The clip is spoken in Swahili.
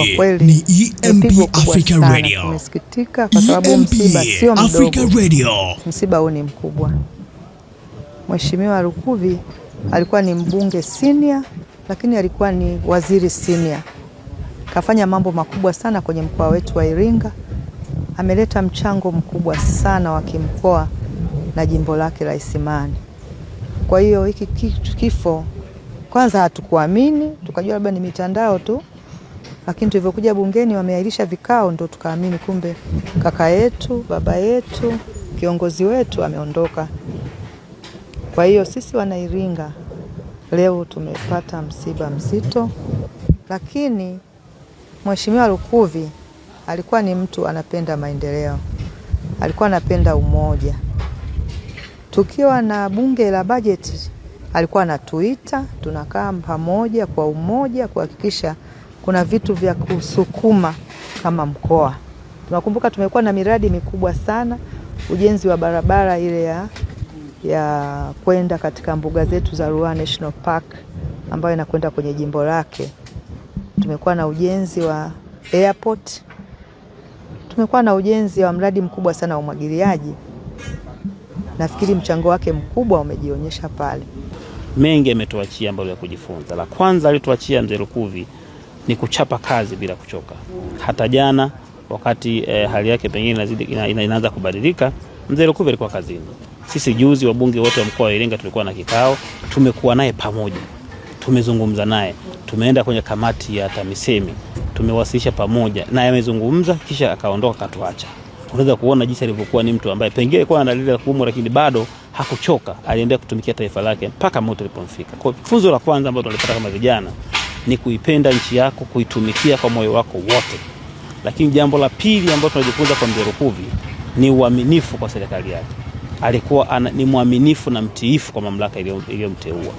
Hii ni EMP Africa Radio. Tumesikitika kwa sababu msiba sio mdogo. Africa Radio. Msiba huu ni mkubwa. Mheshimiwa Lukuvi alikuwa ni mbunge senior, lakini alikuwa ni waziri senior. Kafanya mambo makubwa sana kwenye mkoa wetu wa Iringa. Ameleta mchango mkubwa sana wa kimkoa na jimbo lake la Isimani. Kwa hiyo hiki kifo kwanza hatukuamini, tukajua labda ni mitandao tu. Lakini tulivyokuja bungeni wameahirisha vikao, ndo tukaamini kumbe kaka yetu, baba yetu, kiongozi wetu ameondoka. Kwa hiyo sisi wana Iringa leo tumepata msiba mzito, lakini Mheshimiwa Lukuvi alikuwa ni mtu anapenda maendeleo. Alikuwa anapenda umoja. Tukiwa na bunge la bajeti alikuwa anatuita, tunakaa pamoja kwa umoja kuhakikisha kuna vitu vya kusukuma kama mkoa. Tunakumbuka tumekuwa na miradi mikubwa sana, ujenzi wa barabara ile ya kwenda katika mbuga zetu za Ruaha National Park ambayo inakwenda kwenye jimbo lake. Tumekuwa na ujenzi wa airport. Tumekuwa na ujenzi wa mradi mkubwa sana wa umwagiliaji. Nafikiri mchango wake mkubwa umejionyesha pale. Mengi ametuachia ambayo ya kujifunza. La kwanza alituachia mzee Lukuvi ni kuchapa kazi bila kuchoka. Hata jana wakati hali yake pengine inaanza kubadilika, mzee Lukuvi alikuwa kazini. Sisi juzi wabunge wote wa mkoa wa Iringa tulikuwa na kikao, tumekuwa naye pamoja. Tumezungumza naye, tumeenda kwenye kamati ya TAMISEMI, tumewasilisha pamoja, naye amezungumza kisha akaondoka katuacha. Unaweza kuona jinsi alivyokuwa ni mtu ambaye pengine alikuwa analia kuumwa lakini bado hakuchoka, aliendelea kutumikia taifa lake mpaka mauti ilipomfika. Kwa funzo la kwanza ambalo tulipata kama vijana ni kuipenda nchi yako, kuitumikia kwa moyo wako wote. Lakini jambo la pili ambalo tunajifunza kwa mzee Lukuvi ni uaminifu kwa serikali yake. Alikuwa ni mwaminifu na mtiifu kwa mamlaka iliyomteua.